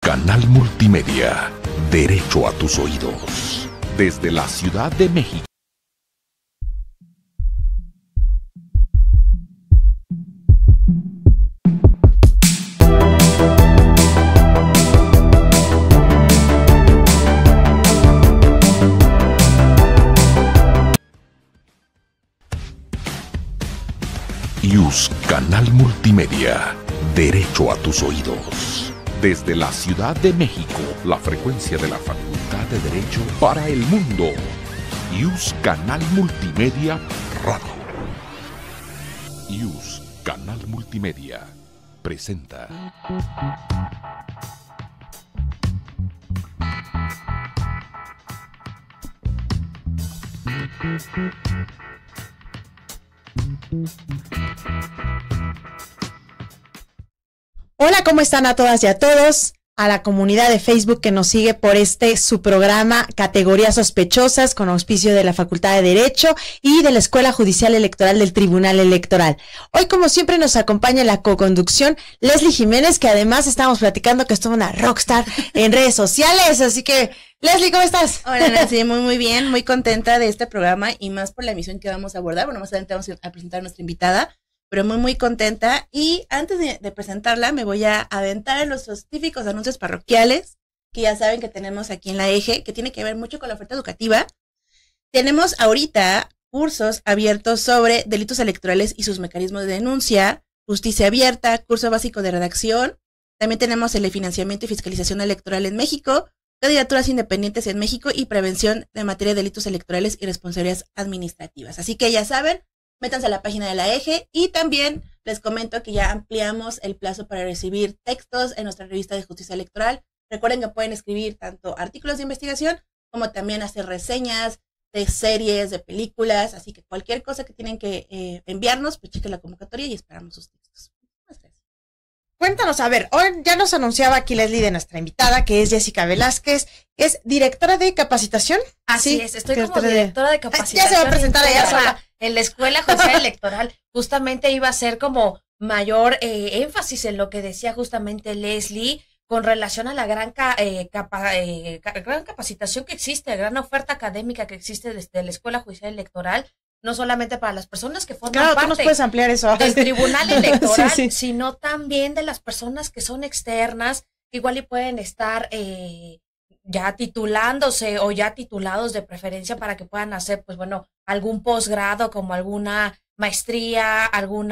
Canal Multimedia, derecho a tus oídos. Desde la Ciudad de México. IUS Canal Multimedia, derecho a tus oídos. Desde la Ciudad de México, la frecuencia de la Facultad de Derecho para el mundo. IUS Canal Multimedia Radio. IUS Canal Multimedia presenta. Hola, ¿cómo están a todas y a todos? A la comunidad de Facebook que nos sigue por su programa Categorías Sospechosas con auspicio de la Facultad de Derecho y de la Escuela Judicial Electoral del Tribunal Electoral. Hoy, como siempre, nos acompaña en la coconducción Leslie Jiménez, que además estamos platicando que es toda una rockstar en redes sociales, así que Leslie, ¿cómo estás? Hola, Nancy, muy bien, muy contenta de este programa y más por la emisión que vamos a abordar. Bueno, más adelante vamos a presentar a nuestra invitada, pero muy contenta. Y antes de presentarla, me voy a aventar en los típicos anuncios parroquiales, que ya saben que tenemos aquí en la Eje, que tiene que ver mucho con la oferta educativa. Tenemos ahorita cursos abiertos sobre delitos electorales y sus mecanismos de denuncia, justicia abierta, curso básico de redacción. También tenemos el de financiamiento y fiscalización electoral en México, candidaturas independientes en México y prevención de materia de delitos electorales y responsabilidades administrativas. Así que ya saben, métanse a la página de la Eje y también les comento que ya ampliamos el plazo para recibir textos en nuestra revista de justicia electoral. Recuerden que pueden escribir tanto artículos de investigación como también hacer reseñas de series, de películas, así que cualquier cosa que tienen que enviarnos, pues chequen la convocatoria y esperamos sus textos. Muchas gracias. Cuéntanos, a ver, hoy ya nos anunciaba aquí Leslie de nuestra invitada, que es Jessica Velázquez, que es directora de capacitación. Así es, estoy como directora de capacitación. Ya se va a presentar ella sola. En la Escuela Judicial Electoral. Justamente iba a ser como mayor énfasis en lo que decía justamente Leslie con relación a la gran capacitación que existe, gran oferta académica que existe desde la Escuela Judicial Electoral, no solamente para las personas que forman tú nos puedes ampliar eso. Del Tribunal Electoral, sí. Sino también de las personas que son externas, que igual y pueden estar ya titulándose o ya titulados de preferencia para que puedan hacer, pues bueno, algún posgrado como alguna maestría, algún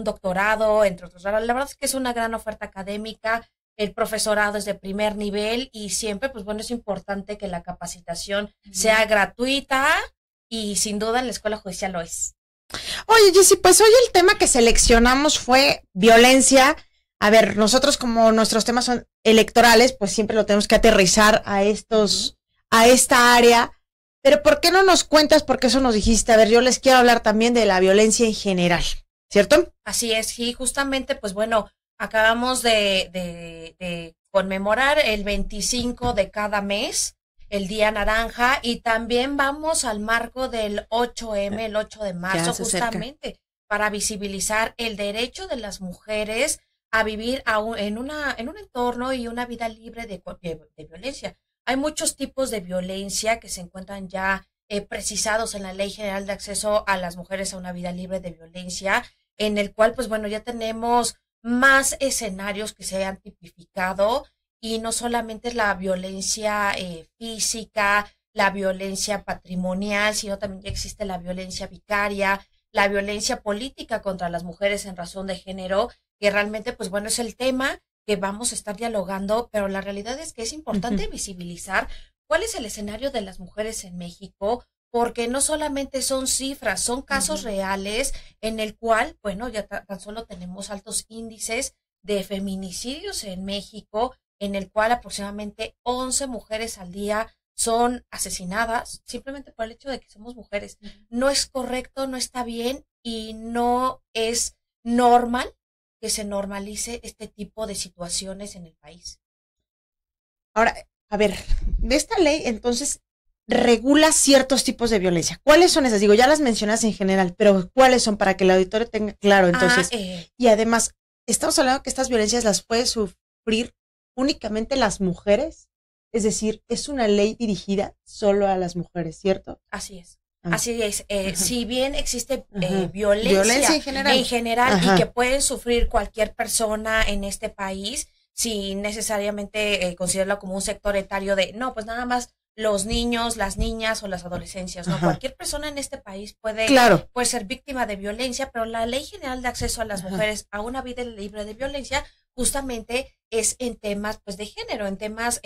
doctorado, entre otros. La verdad es que es una gran oferta académica, el profesorado es de primer nivel y siempre, pues bueno, es importante que la capacitación sea gratuita y sin duda en la Escuela Judicial lo es. Oye, Jessy, pues hoy el tema que seleccionamos fue violencia. A ver, nosotros como nuestros temas son electorales, pues siempre lo tenemos que aterrizar a esta área. Pero ¿por qué no nos cuentas? Porque eso nos dijiste. A ver, yo les quiero hablar también de la violencia en general, ¿cierto? Así es, y justamente, pues bueno, acabamos de conmemorar el 25 de cada mes, el Día Naranja, y también vamos al marco del 8M, el 8 de marzo, justamente, para visibilizar el derecho de las mujeres a vivir en un entorno y una vida libre de violencia. Hay muchos tipos de violencia que se encuentran ya precisados en la Ley General de Acceso a las Mujeres a una Vida Libre de Violencia, en el cual, pues bueno, ya tenemos más escenarios que se han tipificado y no solamente la violencia física, la violencia patrimonial, sino también ya existe la violencia vicaria, la violencia política contra las mujeres en razón de género, que realmente, pues bueno, es el tema que vamos a estar dialogando, pero la realidad es que es importante visibilizar cuál es el escenario de las mujeres en México, porque no solamente son cifras, son casos reales en el cual, bueno, ya tan solo tenemos altos índices de feminicidios en México, en el cual aproximadamente 11 mujeres al día son asesinadas simplemente por el hecho de que somos mujeres. No es correcto, no está bien y no es normal que se normalice este tipo de situaciones en el país. Ahora, a ver, de esta ley, entonces, regula ciertos tipos de violencia. ¿Cuáles son esas? Digo, ya las mencionas en general, pero ¿cuáles son para que el auditorio tenga claro? Entonces, y además, estamos hablando que estas violencias las puede sufrir únicamente las mujeres, es decir, es una ley dirigida solo a las mujeres, ¿cierto? Así es. Ah. Así es. Si bien existe Ajá. violencia en general. Ajá. y que pueden sufrir cualquier persona en este país, sin necesariamente considerarlo como un sector etario de, no, pues nada más los niños, las niñas o las adolescencias, ¿no? Ajá. Cualquier persona en este país puede Claro. ser víctima de violencia, pero la Ley General de Acceso a las Ajá. Mujeres a una vida libre de violencia justamente es en temas pues de género, en temas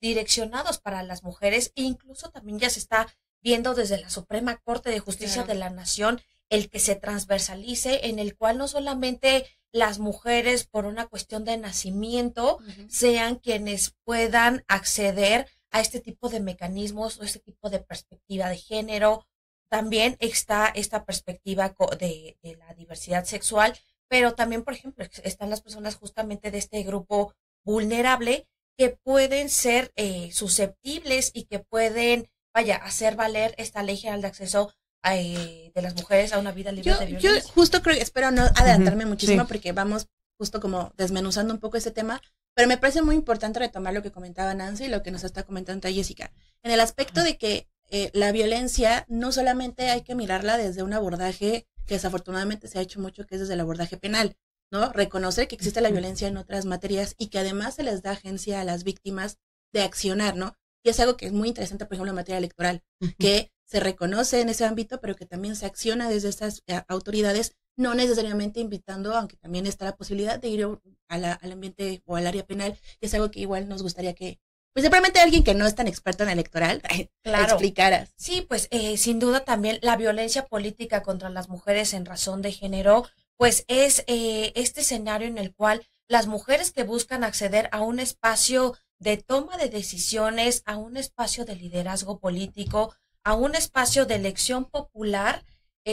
direccionados para las mujeres, e incluso también ya se está viendo desde la Suprema Corte de Justicia Claro. de la Nación el que se transversalice, en el cual no solamente las mujeres por una cuestión de nacimiento sean quienes puedan acceder a este tipo de mecanismos o este tipo de perspectiva de género. También está esta perspectiva de la diversidad sexual, pero también, por ejemplo, están las personas justamente de este grupo vulnerable que pueden ser susceptibles y que pueden, vaya, hacer valer esta Ley General de Acceso de las mujeres a una vida libre de Yo violencia. justo creo, espero no adelantarme muchísimo sí. porque vamos justo como desmenuzando un poco ese tema, pero me parece muy importante retomar lo que comentaba Nancy y lo que nos está comentando Jessica, en el aspecto de que la violencia no solamente hay que mirarla desde un abordaje que desafortunadamente se ha hecho mucho, que es desde el abordaje penal, ¿no? Reconocer que existe la violencia en otras materias y que además se les da agencia a las víctimas de accionar, ¿no? Y es algo que es muy interesante, por ejemplo, en materia electoral, que se reconoce en ese ámbito, pero que también se acciona desde estas autoridades, no necesariamente invitando, aunque también está la posibilidad de ir al ambiente o al área penal, y es algo que igual nos gustaría que, pues simplemente alguien que no es tan experto en electoral, Claro. explicara. Sí, pues sin duda también la violencia política contra las mujeres en razón de género, pues es este escenario en el cual las mujeres que buscan acceder a un espacio de toma de decisiones, a un espacio de liderazgo político, a un espacio de elección popular,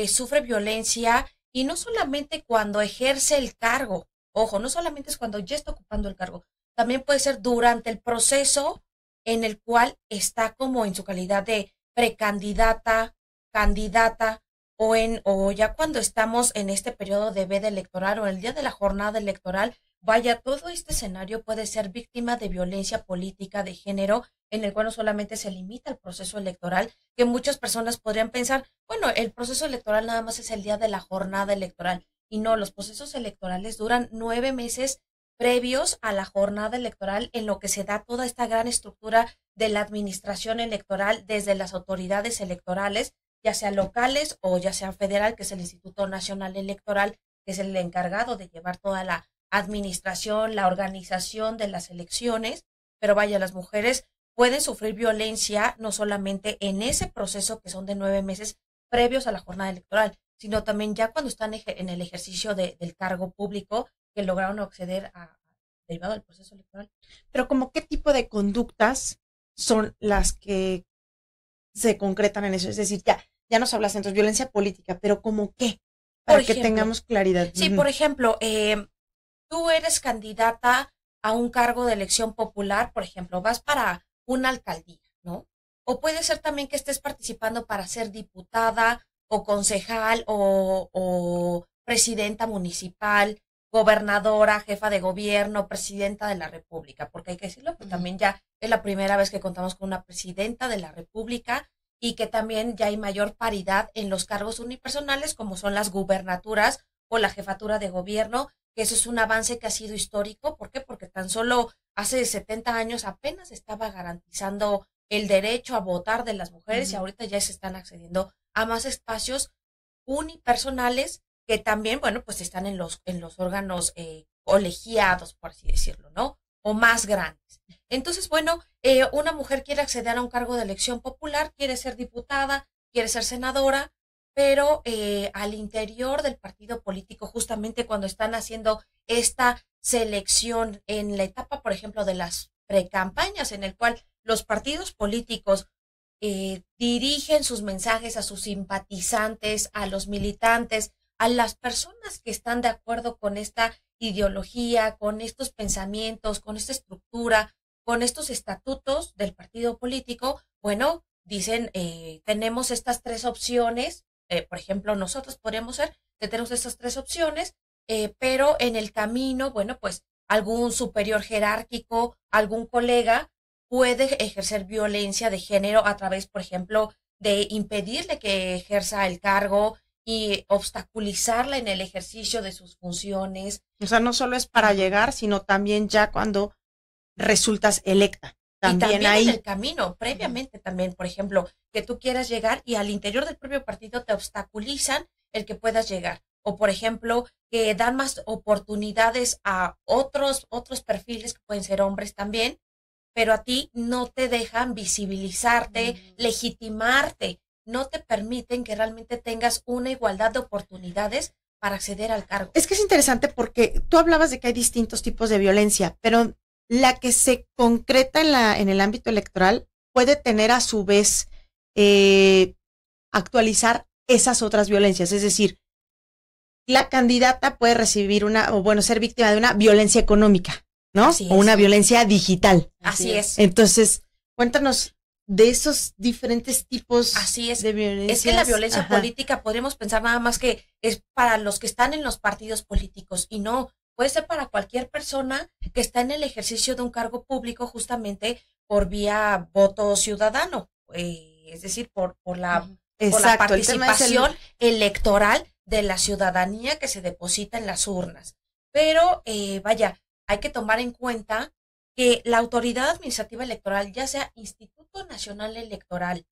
sufre violencia, y no solamente cuando ejerce el cargo, ojo, no solamente es cuando ya está ocupando el cargo, también puede ser durante el proceso en el cual está como en su calidad de precandidata, candidata, o ya cuando estamos en este periodo de veda electoral o el día de la jornada electoral. Vaya, todo este escenario puede ser víctima de violencia política de género, en el cual no solamente se limita el proceso electoral, que muchas personas podrían pensar, bueno, el proceso electoral nada más es el día de la jornada electoral, y no, los procesos electorales duran 9 meses previos a la jornada electoral, en lo que se da toda esta gran estructura de la administración electoral desde las autoridades electorales, ya sea locales o ya sea federal, que es el Instituto Nacional Electoral, que es el encargado de llevar toda la administración, la organización de las elecciones. Pero vaya, las mujeres pueden sufrir violencia no solamente en ese proceso, que son de 9 meses previos a la jornada electoral, sino también ya cuando están en el ejercicio del cargo público, que lograron acceder derivado del proceso electoral. Pero como qué tipo de conductas son las que se concretan en eso, es decir, ya nos hablas entonces violencia política, pero como qué, para Por que ejemplo, tengamos claridad. Sí, por ejemplo, tú eres candidata a un cargo de elección popular, por ejemplo, vas para una alcaldía, ¿no? O puede ser también que estés participando para ser diputada o concejal o presidenta municipal, gobernadora, jefa de gobierno, presidenta de la República, porque hay que decirlo, pues también ya es la primera vez que contamos con una presidenta de la República, y que también ya hay mayor paridad en los cargos unipersonales, como son las gubernaturas o la jefatura de gobierno, que eso es un avance que ha sido histórico. ¿Por qué? Porque tan solo hace 70 años apenas estaba garantizando el derecho a votar de las mujeres, y ahorita ya se están accediendo a más espacios unipersonales que también, bueno, pues están en los órganos colegiados, por así decirlo, ¿no? O más grandes. Entonces, bueno, una mujer quiere acceder a un cargo de elección popular, quiere ser diputada, quiere ser senadora, pero al interior del partido político, justamente cuando están haciendo esta selección en la etapa, por ejemplo, de las precampañas, en el cual los partidos políticos dirigen sus mensajes a sus simpatizantes, a los militantes, a las personas que están de acuerdo con esta ideología, con estos pensamientos, con esta estructura, con estos estatutos del partido político. Bueno, dicen, tenemos estas 3 opciones, por ejemplo, nosotros podríamos ser que tenemos estas 3 opciones, pero en el camino, bueno, pues algún superior jerárquico, algún colega, puede ejercer violencia de género a través, por ejemplo, de impedirle que ejerza el cargo y obstaculizarla en el ejercicio de sus funciones. O sea, no solo es para llegar, sino también ya cuando resultas electa. También, y también ahí en el camino, previamente también, por ejemplo, que tú quieras llegar y al interior del propio partido te obstaculizan el que puedas llegar. O, por ejemplo, que dan más oportunidades a otros perfiles que pueden ser hombres también, pero a ti no te dejan visibilizarte, legitimarte, no te permiten que realmente tengas una igualdad de oportunidades para acceder al cargo. Es que es interesante porque tú hablabas de que hay distintos tipos de violencia, pero la que se concreta en el ámbito electoral puede tener a su vez actualizar esas otras violencias. Es decir, la candidata puede recibir ser víctima de una violencia económica, ¿no? Así es. O una violencia digital. Así es. Entonces, cuéntanos de esos diferentes tipos Así es. de violencia. Es que la violencia política podríamos pensar nada más que es para los que están en los partidos políticos y no, puede ser para cualquier persona que está en el ejercicio de un cargo público justamente por vía voto ciudadano, es decir, por la participación electoral de la ciudadanía que se deposita en las urnas. Pero, hay que tomar en cuenta que la autoridad administrativa electoral, ya sea Instituto Nacional Electoral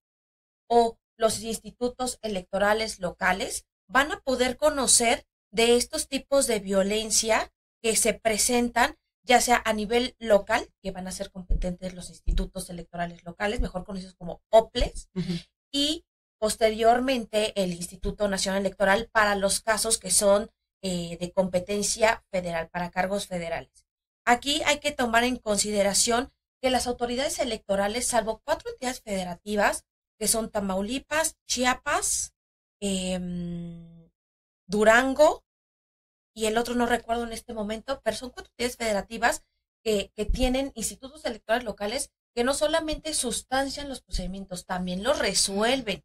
o los institutos electorales locales, van a poder conocer de estos tipos de violencia que se presentan, ya sea a nivel local, que van a ser competentes los institutos electorales locales, mejor conocidos como OPLES, y posteriormente el Instituto Nacional Electoral para los casos que son de competencia federal, para cargos federales. Aquí hay que tomar en consideración que las autoridades electorales, salvo 4 entidades federativas, que son Tamaulipas, Chiapas, Durango, y el otro no recuerdo en este momento, pero son 4 entidades federativas que tienen institutos electorales locales que no solamente sustancian los procedimientos, también los resuelven.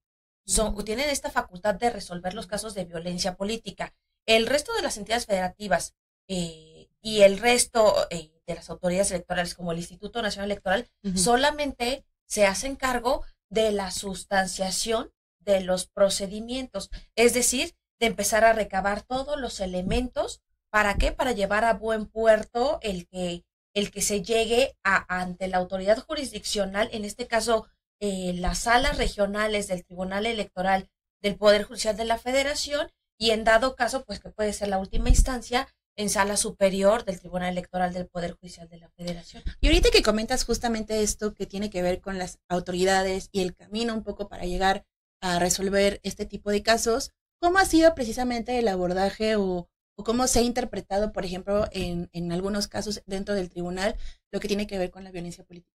Tienen esta facultad de resolver los casos de violencia política. El resto de las entidades federativas y el resto de las autoridades electorales, como el Instituto Nacional Electoral, solamente se hacen cargo de la sustanciación de los procedimientos, es decir, de empezar a recabar todos los elementos. ¿Para qué? Para llevar a buen puerto el que se llegue ante la autoridad jurisdiccional, en este caso las salas regionales del Tribunal Electoral del Poder Judicial de la Federación, y en dado caso, pues que puede ser la última instancia, en sala superior del Tribunal Electoral del Poder Judicial de la Federación. Y ahorita que comentas justamente esto que tiene que ver con las autoridades y el camino un poco para llegar a resolver este tipo de casos, ¿cómo ha sido precisamente el abordaje o cómo se ha interpretado, por ejemplo, en algunos casos dentro del tribunal, lo que tiene que ver con la violencia política?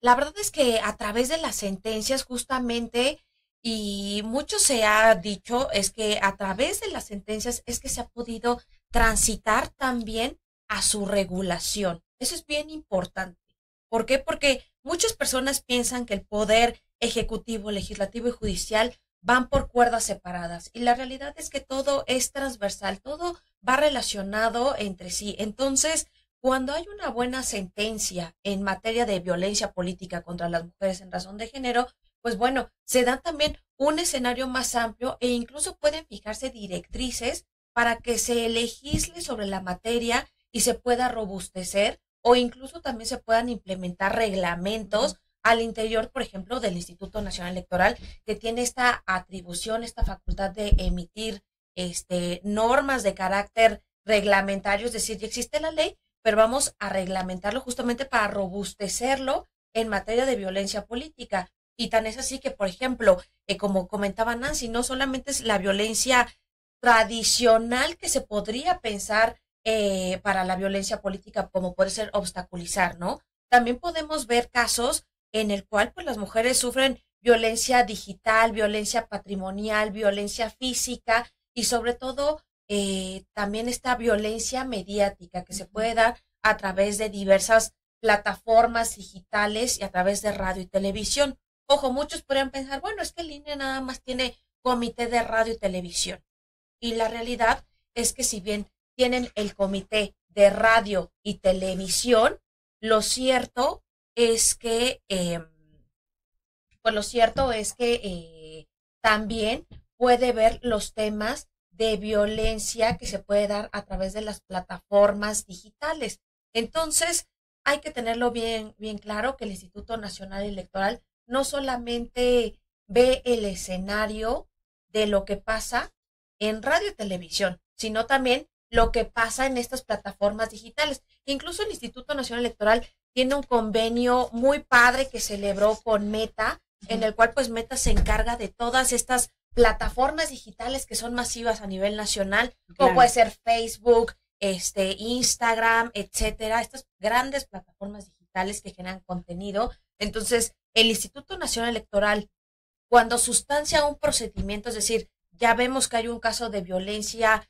La verdad es que a través de las sentencias justamente, y mucho se ha dicho, es que a través de las sentencias es que se ha podido transitar también a su regulación. Eso es bien importante. ¿Por qué? Porque muchas personas piensan que el poder ejecutivo, legislativo y judicial van por cuerdas separadas, y la realidad es que todo es transversal, todo va relacionado entre sí. Entonces, cuando hay una buena sentencia en materia de violencia política contra las mujeres en razón de género, pues bueno, se da también un escenario más amplio e incluso pueden fijarse directrices para que se legisle sobre la materia y se pueda robustecer, o incluso también se puedan implementar reglamentos al interior, por ejemplo, del Instituto Nacional Electoral, que tiene esta atribución, esta facultad de emitir normas de carácter reglamentario, es decir, ya existe la ley, pero vamos a reglamentarlo justamente para robustecerlo en materia de violencia política. Y tan es así que, por ejemplo, como comentaba Nancy, no solamente es la violencia tradicional que se podría pensar para la violencia política, como puede ser obstaculizar, ¿no? También podemos ver casos en el cual pues las mujeres sufren violencia digital, violencia patrimonial, violencia física y sobre todo también esta violencia mediática que se puede dar a través de diversas plataformas digitales y a través de radio y televisión. Ojo, muchos podrían pensar, bueno, es que el INE nada más tiene comité de radio y televisión. Y la realidad es que si bien tienen el comité de radio y televisión, lo cierto es que, también puede ver los temas de violencia que se puede dar a través de las plataformas digitales. Entonces, hay que tenerlo bien, bien claro que el Instituto Nacional Electoral no solamente ve el escenario de lo que pasa en radio y televisión, sino también lo que pasa en estas plataformas digitales. Incluso el Instituto Nacional Electoral tiene un convenio muy padre que celebró con Meta, en el cual pues Meta se encarga de todas estas plataformas digitales que son masivas a nivel nacional, como puede ser Facebook, Instagram, etcétera, estas grandes plataformas digitales que generan contenido. Entonces, el Instituto Nacional Electoral, cuando sustancia un procedimiento, es decir, ya vemos que hay un caso de violencia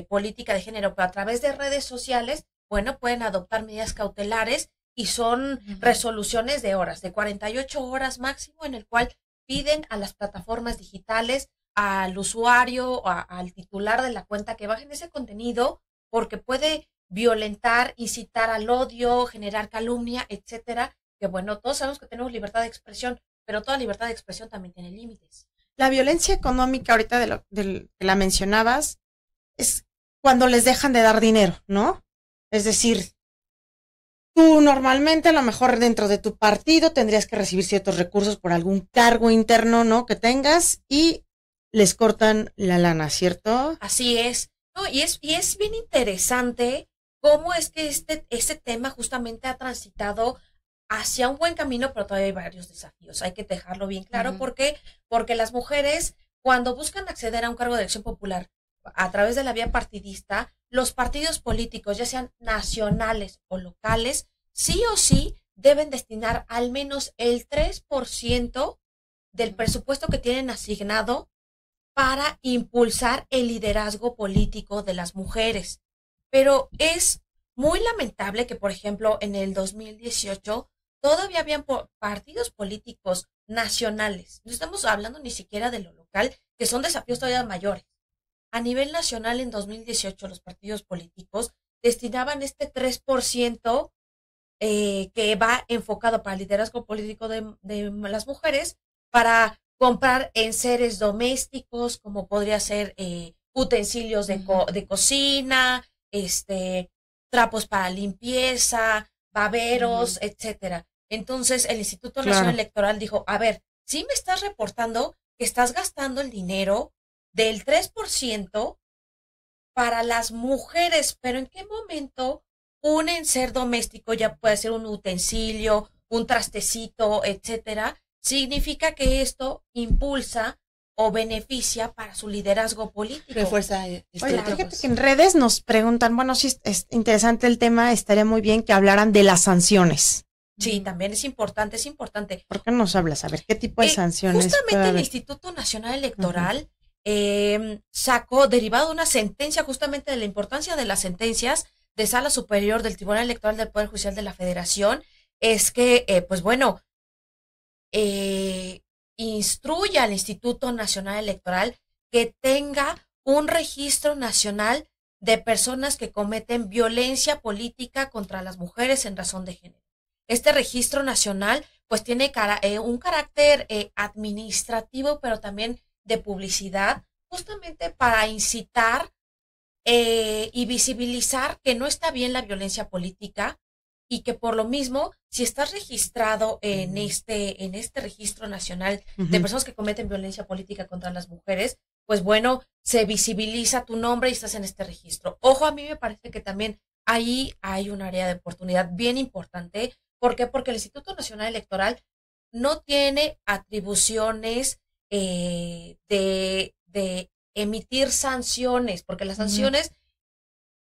política de género, pero a través de redes sociales, bueno, pueden adoptar medidas cautelares y son resoluciones de horas, de 48 horas máximo, en el cual piden a las plataformas digitales, al usuario, al titular de la cuenta que bajen ese contenido, porque puede violentar, incitar al odio, generar calumnia, etcétera. Que bueno, todos sabemos que tenemos libertad de expresión, pero toda libertad de expresión también tiene límites. La violencia económica, ahorita que la mencionabas, es cuando les dejan de dar dinero, ¿no? Es decir, tú normalmente a lo mejor dentro de tu partido tendrías que recibir ciertos recursos por algún cargo interno, ¿no? Que tengas y les cortan la lana, ¿cierto? Así es. No, y es bien interesante cómo es que este tema justamente ha transitado hacia un buen camino, pero todavía hay varios desafíos. Hay que dejarlo bien claro. ¿Por qué? Porque las mujeres, cuando buscan acceder a un cargo de elección popular a través de la vía partidista, los partidos políticos, ya sean nacionales o locales, sí o sí deben destinar al menos el 3% del presupuesto que tienen asignado para impulsar el liderazgo político de las mujeres. Pero es muy lamentable que, por ejemplo, en el 2018 todavía habían partidos políticos nacionales. No estamos hablando ni siquiera de lo local, que son desafíos todavía mayores. A nivel nacional, en 2018, los partidos políticos destinaban este 3% que va enfocado para el liderazgo político de las mujeres para comprar enseres domésticos, como podría ser utensilios de cocina, trapos para limpieza, baberos, etcétera. Entonces, el Instituto Nacional Electoral dijo, a ver, sí me estás reportando que estás gastando el dinero del 3% para las mujeres, pero ¿en qué momento un enser doméstico, ya puede ser un utensilio, un trastecito, etcétera, significa que esto impulsa o beneficia para su liderazgo político? Refuerza. Oye, fíjate que en redes nos preguntan, bueno, si es interesante el tema, estaría muy bien que hablaran de las sanciones. Sí, también es importante, es importante. ¿Por qué nos hablas? A ver, ¿qué tipo de sanciones? Justamente el Instituto Nacional Electoral sacó, derivado de una sentencia, justamente de la importancia de las sentencias de Sala Superior del Tribunal Electoral del Poder Judicial de la Federación, es que, instruye al Instituto Nacional Electoral que tenga un registro nacional de personas que cometen violencia política contra las mujeres en razón de género. Este registro nacional pues tiene un carácter administrativo, pero también de publicidad, justamente para incitar y visibilizar que no está bien la violencia política y que por lo mismo, si estás registrado en este registro nacional de personas que cometen violencia política contra las mujeres, pues bueno, se visibiliza tu nombre y estás en este registro. Ojo, a mí me parece que también ahí hay un área de oportunidad bien importante. ¿Por qué? Porque el Instituto Nacional Electoral no tiene atribuciones de emitir sanciones, porque las sanciones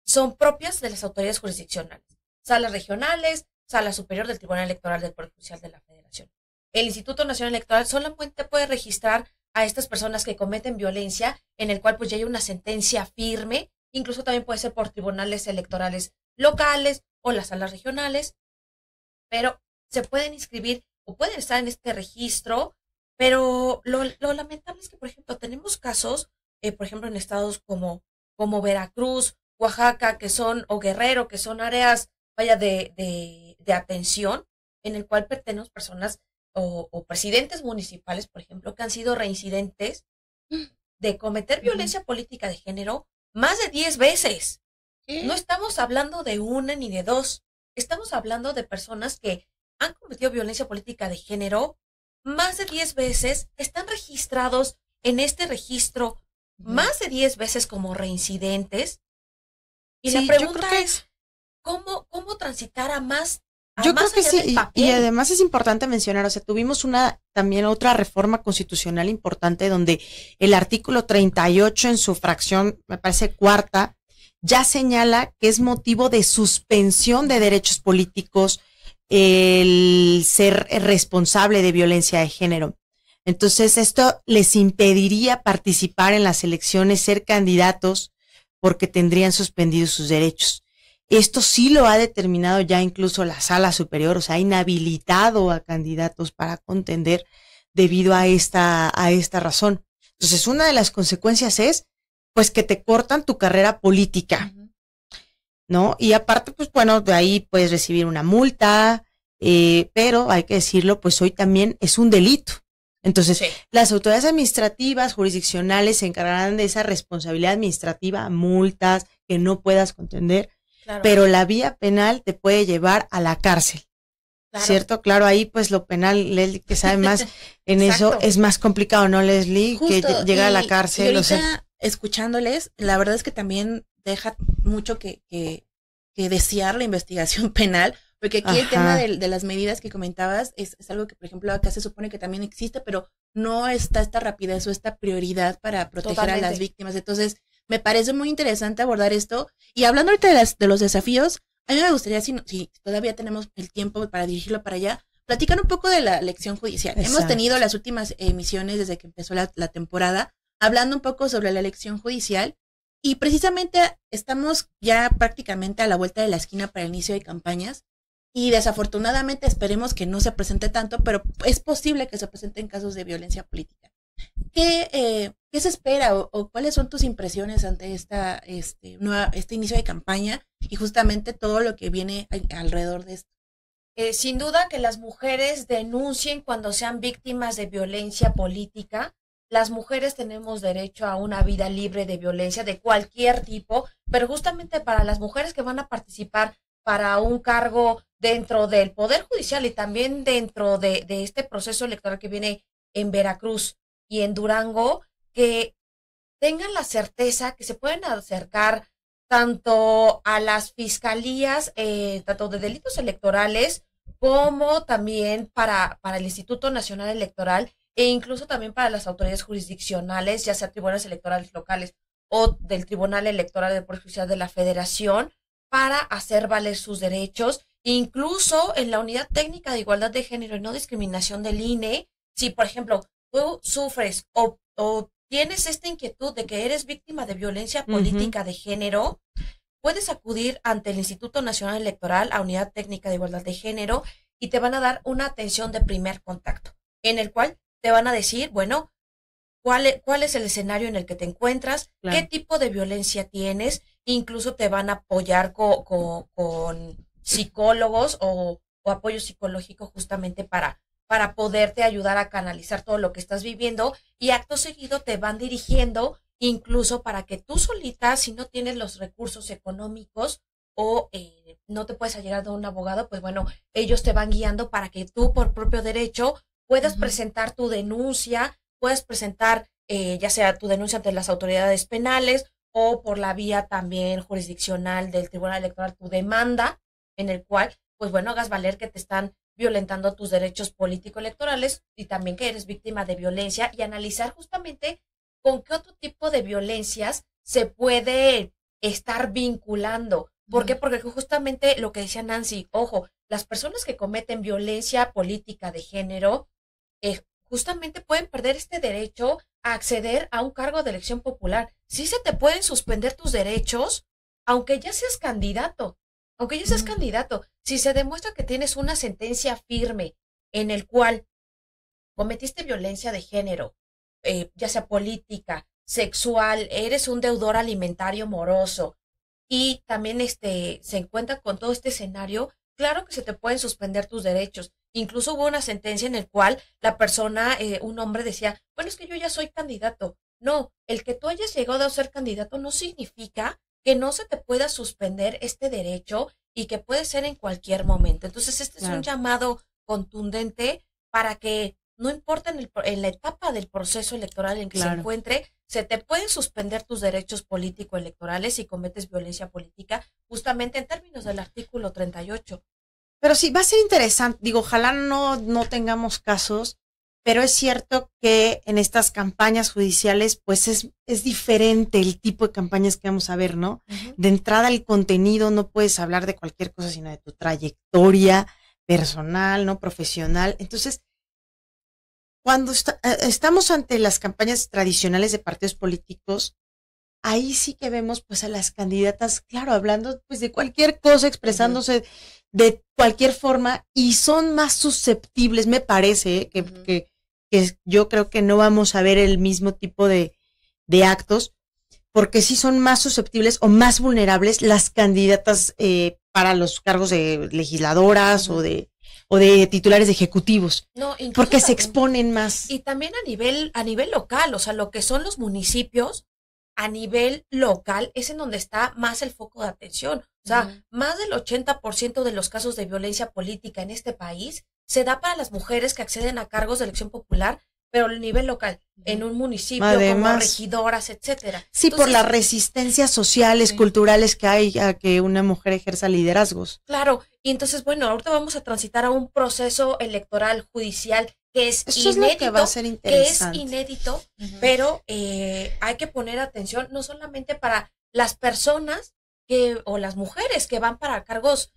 son propias de las autoridades jurisdiccionales, salas regionales, sala superior del Tribunal Electoral del Poder Judicial de la Federación. El Instituto Nacional Electoral solamente puede registrar a estas personas que cometen violencia, en el cual pues ya hay una sentencia firme, incluso también puede ser por tribunales electorales locales o las salas regionales, pero se pueden inscribir o pueden estar en este registro, pero lo lamentable es que, por ejemplo, tenemos casos, por ejemplo, en estados como Veracruz Oaxaca, o Guerrero, que son áreas, vaya, de atención, en el cual tenemos personas o presidentes municipales, por ejemplo, que han sido reincidentes de cometer violencia política de género más de 10 veces. No estamos hablando de una ni de dos. Estamos hablando de personas que han cometido violencia política de género más de 10 veces, están registrados en este registro más de 10 veces como reincidentes. Y Sí, la yo pregunta creo que- es, ¿cómo transitar a más? Yo creo más que allá sí, del y papel? además es importante mencionar, o sea, tuvimos también otra reforma constitucional importante donde el artículo 38 en su fracción, me parece cuarta, ya señala que es motivo de suspensión de derechos políticos el ser responsable de violencia de género. Entonces, esto les impediría participar en las elecciones, ser candidatos, porque tendrían suspendidos sus derechos. Esto sí lo ha determinado ya incluso la Sala Superior, o sea, ha inhabilitado a candidatos para contender debido a esta razón. Entonces, una de las consecuencias es, pues, que te cortan tu carrera política, ¿no? Y aparte, pues, bueno, de ahí puedes recibir una multa, pero hay que decirlo, pues, hoy también es un delito. Entonces, Sí. las autoridades administrativas, jurisdiccionales se encargarán de esa responsabilidad administrativa, multas que no puedas contender, Claro, pero la vía penal te puede llevar a la cárcel, claro. ¿cierto? Claro, ahí pues lo penal, Leslie, que sabe más en eso, Exacto. es más complicado, ¿no, Leslie? Que llega a la cárcel. Y O sea, ahorita, escuchándoles, la verdad es que también deja mucho que desear la investigación penal, porque aquí el Ajá. tema de las medidas que comentabas es algo que, por ejemplo, acá se supone que también existe, pero no está esta rapidez o esta prioridad para proteger a Totalmente. las víctimas. Entonces, me parece muy interesante abordar esto. Y hablando ahorita de los desafíos, a mí me gustaría, si todavía tenemos el tiempo para dirigirlo para allá, platicar un poco de la elección judicial. Exacto. Hemos tenido las últimas emisiones desde que empezó la temporada, hablando un poco sobre la elección judicial. Y precisamente estamos ya prácticamente a la vuelta de la esquina para el inicio de campañas. Y desafortunadamente esperemos que no se presente tanto, pero es posible que se presenten casos de violencia política. ¿Qué se espera o cuáles son tus impresiones ante este inicio de campaña y justamente todo lo que viene alrededor de esto? Sin duda que las mujeres denuncien cuando sean víctimas de violencia política. Las mujeres tenemos derecho a una vida libre de violencia de cualquier tipo, pero justamente para las mujeres que van a participar para un cargo dentro del Poder Judicial y también dentro de este proceso electoral que viene en Veracruz y en Durango, que tengan la certeza que se pueden acercar tanto a las fiscalías, tanto de delitos electorales, como también para el Instituto Nacional Electoral e incluso también para las autoridades jurisdiccionales, ya sea tribunales electorales locales o del Tribunal Electoral del Poder Judicial de la Federación, para hacer valer sus derechos, incluso en la Unidad Técnica de Igualdad de Género y No Discriminación del INE. Si, por ejemplo, tú sufres o tienes esta inquietud de que eres víctima de violencia política de género, puedes acudir ante el Instituto Nacional Electoral, a Unidad Técnica de Igualdad de Género, y te van a dar una atención de primer contacto, en el cual te van a decir, bueno, cuál es el escenario en el que te encuentras, Claro. qué tipo de violencia tienes, incluso te van a apoyar con psicólogos o apoyo psicológico justamente para poderte ayudar a canalizar todo lo que estás viviendo, y acto seguido te van dirigiendo incluso para que tú solita, si no tienes los recursos económicos o no te puedes allegar de un abogado, pues bueno, ellos te van guiando para que tú por propio derecho puedas presentar tu denuncia, puedes presentar ya sea tu denuncia ante las autoridades penales o por la vía también jurisdiccional del Tribunal Electoral, tu demanda, en el cual, pues bueno, hagas valer que te están violentando tus derechos político-electorales y también que eres víctima de violencia, y analizar justamente con qué otro tipo de violencias se puede estar vinculando. ¿Por qué? Porque justamente lo que decía Nancy, ojo, las personas que cometen violencia política de género justamente pueden perder este derecho a acceder a un cargo de elección popular. Sí se te pueden suspender tus derechos, aunque ya seas candidato. Aunque ya seas candidato, si se demuestra que tienes una sentencia firme en el cual cometiste violencia de género, ya sea política, sexual, eres un deudor alimentario moroso, y también se encuentra con todo este escenario, claro que se te pueden suspender tus derechos. Incluso hubo una sentencia en el cual la persona, un hombre decía, bueno, es que yo ya soy candidato. No, el que tú hayas llegado a ser candidato no significa que no se te pueda suspender este derecho y que puede ser en cualquier momento. Entonces, este es un llamado contundente para que no importa en la etapa del proceso electoral en que se encuentre, se te pueden suspender tus derechos político-electorales si cometes violencia política, justamente en términos del artículo 38. Pero sí, va a ser interesante. Digo, ojalá no tengamos casos, pero es cierto que en estas campañas judiciales, pues es diferente el tipo de campañas que vamos a ver, ¿no? Uh-huh. De entrada, el contenido, no puedes hablar de cualquier cosa, sino de tu trayectoria personal, ¿no? Profesional. Entonces, cuando estamos ante las campañas tradicionales de partidos políticos, ahí sí que vemos pues a las candidatas, claro, hablando pues de cualquier cosa, expresándose de cualquier forma, y son más susceptibles, me parece, que yo creo que no vamos a ver el mismo tipo de actos, porque sí son más susceptibles o más vulnerables las candidatas para los cargos de legisladoras o de titulares de ejecutivos, porque se exponen más. Y también a nivel local, o sea, lo que son los municipios, a nivel local es en donde está más el foco de atención. O sea, más del 80% de los casos de violencia política en este país se da para las mujeres que acceden a cargos de elección popular, pero a nivel local, en un municipio, además, como regidoras, etcétera. Sí, entonces, por las resistencias sociales, culturales que hay a que una mujer ejerza liderazgos. Claro, y entonces, bueno, ahorita vamos a transitar a un proceso electoral judicial que es eso inédito, es lo que va a ser interesante. Pero hay que poner atención no solamente para las personas o las mujeres que van para cargos,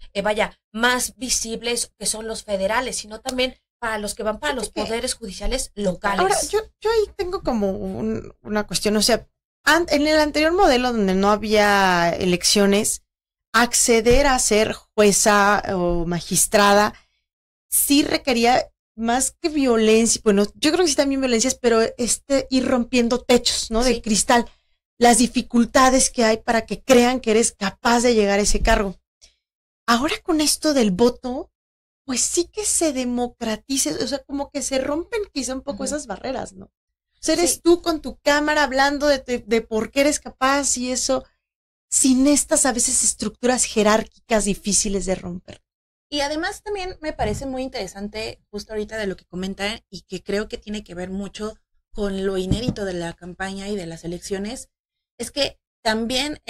más visibles, que son los federales, sino también para los que van para los poderes judiciales locales. Ahora, yo ahí tengo como una cuestión, o sea, en el anterior modelo donde no había elecciones, acceder a ser jueza o magistrada sí requería más que violencia, bueno, yo creo que sí también violencias, pero ir rompiendo techos, ¿no? De cristal, las dificultades que hay para que crean que eres capaz de llegar a ese cargo. Ahora con esto del voto, pues sí que se democratice, o sea, como que se rompen quizá un poco esas barreras, ¿no? O sea, eres tú con tu cámara hablando de por qué eres capaz y eso, sin estas a veces estructuras jerárquicas difíciles de romper. Y además también me parece muy interesante justo ahorita de lo que comentan y que creo que tiene que ver mucho con lo inédito de la campaña y de las elecciones, es que también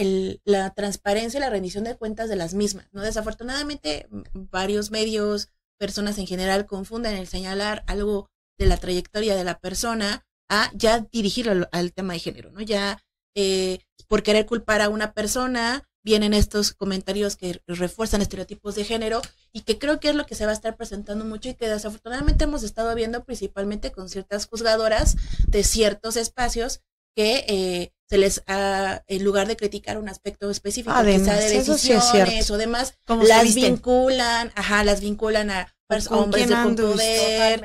la transparencia y la rendición de cuentas de las mismas, ¿no? Desafortunadamente varios medios, personas en general confunden el señalar algo de la trayectoria de la persona a ya dirigirlo al tema de género, ¿no? Ya por querer culpar a una persona vienen estos comentarios que refuerzan estereotipos de género y que creo que es lo que se va a estar presentando mucho y que desafortunadamente hemos estado viendo principalmente con ciertas juzgadoras de ciertos espacios que se les ha, en lugar de criticar un aspecto específico, quizá de decisiones o demás, las vinculan a hombres de poder,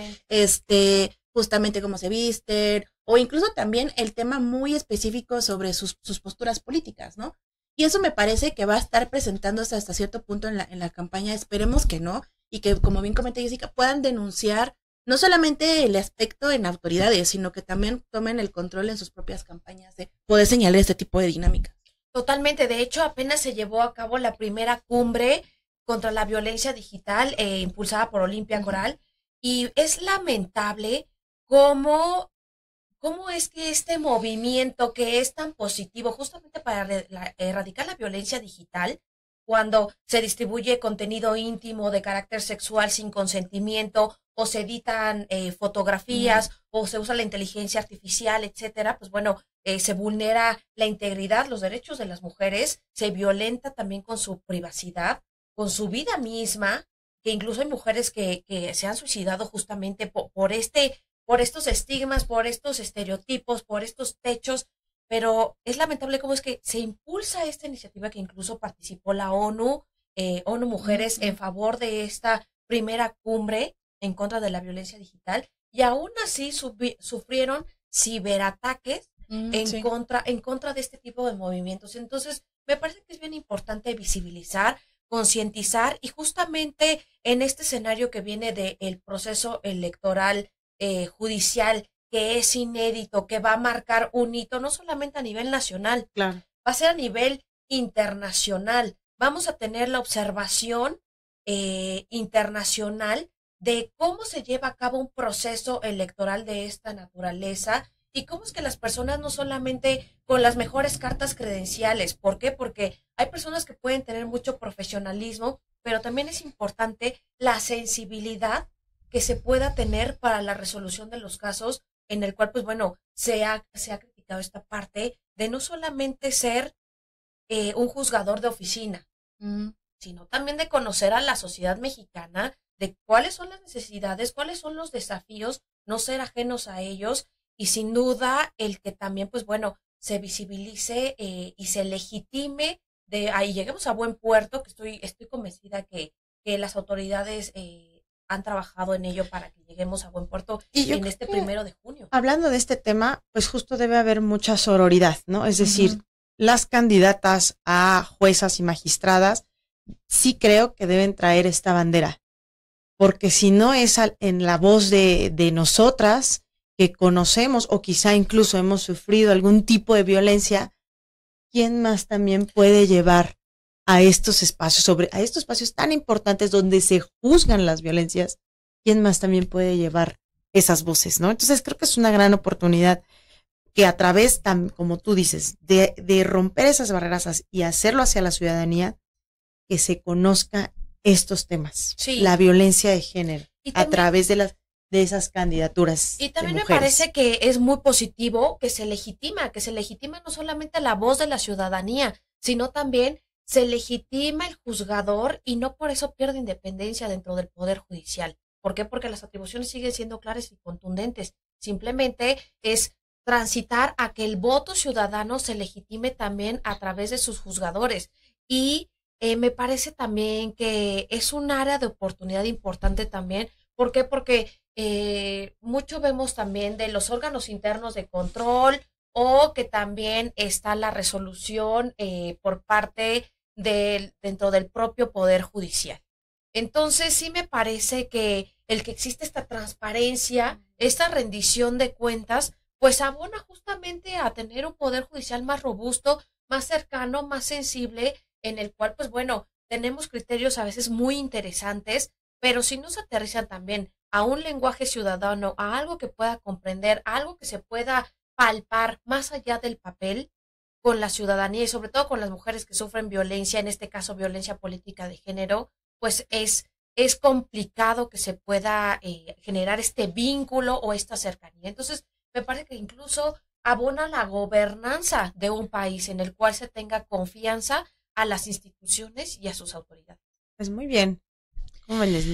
justamente cómo se visten, o incluso también el tema muy específico sobre sus posturas políticas, ¿no? Y eso me parece que va a estar presentándose hasta cierto punto en la campaña, esperemos que no, y que, como bien comenta Jessica, puedan denunciar no solamente el aspecto en autoridades, sino que también tomen el control en sus propias campañas de poder señalar este tipo de dinámicas. Totalmente, de hecho apenas se llevó a cabo la primera cumbre contra la violencia digital impulsada por Olimpia Coral, y es lamentable cómo es que este movimiento que es tan positivo justamente para erradicar la violencia digital, cuando se distribuye contenido íntimo de carácter sexual sin consentimiento, o se editan fotografías, o se usa la inteligencia artificial, etcétera, pues bueno, se vulnera la integridad, los derechos de las mujeres, se violenta también con su privacidad, con su vida misma, que incluso hay mujeres que se han suicidado justamente por estos estigmas, por estos estereotipos, por estos techos, pero es lamentable cómo es que se impulsa esta iniciativa que incluso participó la ONU Mujeres en favor de esta primera cumbre en contra de la violencia digital, y aún así sufrieron ciberataques en contra de este tipo de movimientos. Entonces, me parece que es bien importante visibilizar, concientizar y justamente en este escenario que viene del proceso electoral judicial, que es inédito, que va a marcar un hito no solamente a nivel nacional, Claro. va a ser a nivel internacional. Vamos a tener la observación internacional de cómo se lleva a cabo un proceso electoral de esta naturaleza y cómo es que las personas no solamente con las mejores cartas credenciales, ¿por qué? Porque hay personas que pueden tener mucho profesionalismo, pero también es importante la sensibilidad que se pueda tener para la resolución de los casos, en el cual, pues bueno, se ha criticado esta parte de no solamente ser un juzgador de oficina, sino también de conocer a la sociedad mexicana, de cuáles son las necesidades, cuáles son los desafíos, no ser ajenos a ellos, y sin duda el que también, pues bueno, se visibilice y se legitime, de ahí lleguemos a buen puerto, que estoy convencida que las autoridades han trabajado en ello para que lleguemos a buen puerto en este 1 de junio. Hablando de este tema, pues justo debe haber mucha sororidad, ¿no? Es decir, las candidatas a juezas y magistradas sí creo que deben traer esta bandera, porque si no es en la voz de nosotras que conocemos o quizá incluso hemos sufrido algún tipo de violencia, ¿quién más también puede llevar a estos espacios, a estos espacios tan importantes donde se juzgan las violencias? ¿Quién más también puede llevar esas voces, no? Entonces creo que es una gran oportunidad que a través, como tú dices, de romper esas barreras y hacerlo hacia la ciudadanía, que se conozca estos temas, sí, la violencia de género, también, a través de esas candidaturas. Y también me parece que es muy positivo que se legitima no solamente la voz de la ciudadanía, sino también se legitima el juzgador y no por eso pierde independencia dentro del Poder Judicial. ¿Por qué? Porque las atribuciones siguen siendo claras y contundentes. Simplemente es transitar a que el voto ciudadano se legitime también a través de sus juzgadores. Y me parece también que es un área de oportunidad importante también. ¿Por qué? Porque mucho vemos también de los órganos internos de control o que también está la resolución por parte dentro del propio Poder Judicial. Entonces sí me parece que el que existe esta transparencia, esta rendición de cuentas, pues abona justamente a tener un Poder Judicial más robusto, más cercano, más sensible, en el cual, pues bueno, tenemos criterios a veces muy interesantes, pero si no se aterrizan también a un lenguaje ciudadano, a algo que pueda comprender, a algo que se pueda palpar más allá del papel con la ciudadanía y sobre todo con las mujeres que sufren violencia, en este caso violencia política de género, pues es complicado que se pueda generar este vínculo o esta cercanía. Entonces, me parece que incluso abona la gobernanza de un país en el cual se tenga confianza a las instituciones y a sus autoridades. Pues muy bien.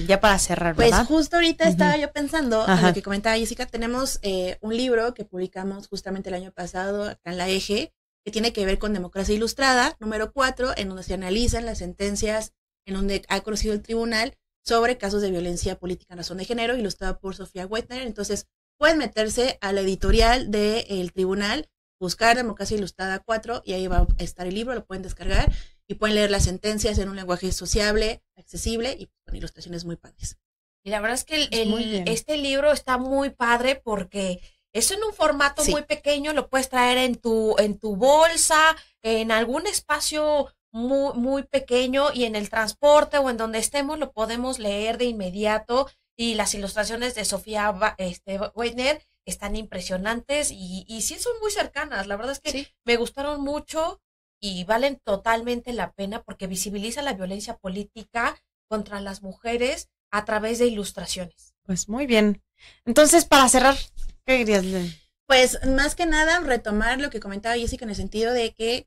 Ya para cerrar, ¿verdad? Pues justo ahorita estaba yo pensando en lo que comentaba Jessica. Tenemos un libro que publicamos justamente el año pasado acá en la Eje, que tiene que ver con democracia ilustrada, número 4, en donde se analizan las sentencias en donde ha conocido el tribunal sobre casos de violencia política en razón de género, ilustrado por Sofía Wettner. Entonces, pueden meterse a la editorial del tribunal, buscar Democracia Ilustrada 4 y ahí va a estar el libro, lo pueden descargar y pueden leer las sentencias en un lenguaje sociable, accesible y con ilustraciones muy padres. Y la verdad es que este libro está muy padre porque es en un formato muy pequeño, lo puedes traer en tu bolsa, en algún espacio muy, muy pequeño y en el transporte o en donde estemos lo podemos leer de inmediato. Y las ilustraciones de Sofía Wettner están impresionantes y sí son muy cercanas. La verdad es que me gustaron mucho y valen totalmente la pena porque visibiliza la violencia política contra las mujeres a través de ilustraciones. Pues muy bien. Entonces, para cerrar, ¿qué dirías? Pues más que nada retomar lo que comentaba Jessica en el sentido de que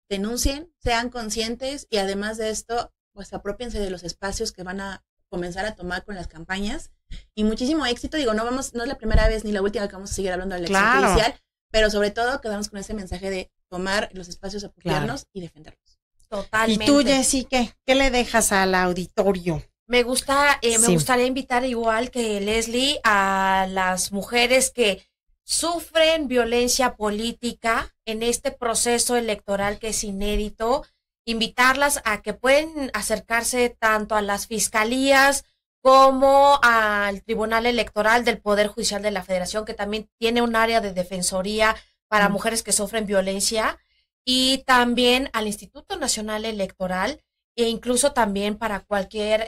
denuncien, sean conscientes y además de esto, pues apropiense de los espacios que van a comenzar a tomar con las campañas y muchísimo éxito. Digo, no es la primera vez ni la última que vamos a seguir hablando de la elección judicial, pero sobre todo quedarnos con ese mensaje de tomar los espacios, apropiarnos y defenderlos. Totalmente. ¿Y tú, Jessy, qué le dejas al auditorio? Me gustaría invitar igual que Leslie a las mujeres que sufren violencia política en este proceso electoral que es inédito, invitarlas a que pueden acercarse tanto a las fiscalías como al Tribunal Electoral del Poder Judicial de la Federación, que también tiene un área de defensoría para mujeres que sufren violencia, y también al Instituto Nacional Electoral, e incluso también para cualquier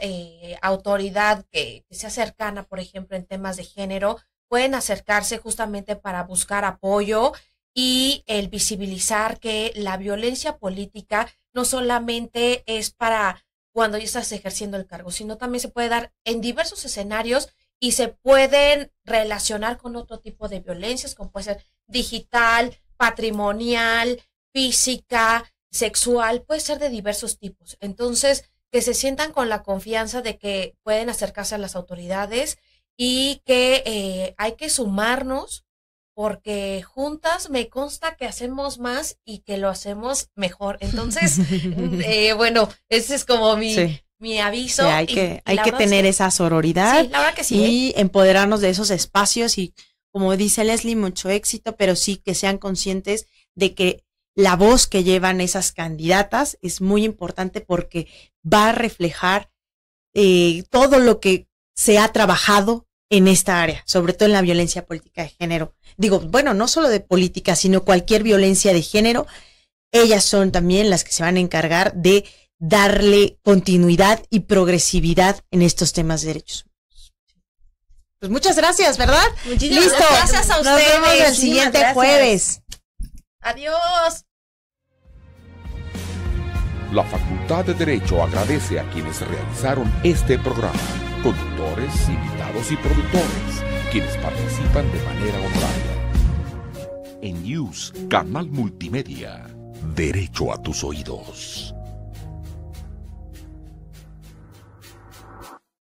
autoridad que sea cercana, por ejemplo, en temas de género, pueden acercarse justamente para buscar apoyo y el visibilizar que la violencia política no solamente es para cuando ya estás ejerciendo el cargo, sino también se puede dar en diversos escenarios y se pueden relacionar con otro tipo de violencias, como puede ser digital, patrimonial, física, sexual, puede ser de diversos tipos. Entonces, que se sientan con la confianza de que pueden acercarse a las autoridades y que hay que sumarnos, porque juntas me consta que hacemos más y que lo hacemos mejor. Entonces, bueno, ese es como mi aviso. Sí, hay que tener esa sororidad, sí, la verdad que sí, y empoderarnos de esos espacios y, como dice Leslie, mucho éxito, pero sí que sean conscientes de que la voz que llevan esas candidatas es muy importante porque va a reflejar todo lo que se ha trabajado en esta área, sobre todo en la violencia política de género. Digo, bueno, no solo de política, sino cualquier violencia de género. Ellas son también las que se van a encargar de darle continuidad y progresividad en estos temas de derechos humanos. Pues muchas gracias, ¿verdad? Muchísimas Listo. gracias a ustedes. Nos vemos el siguiente jueves. Adiós. La Facultad de Derecho agradece a quienes realizaron este programa, conductores, invitados y productores, quienes participan de manera honoraria. En News, Canal Multimedia, Derecho a tus oídos.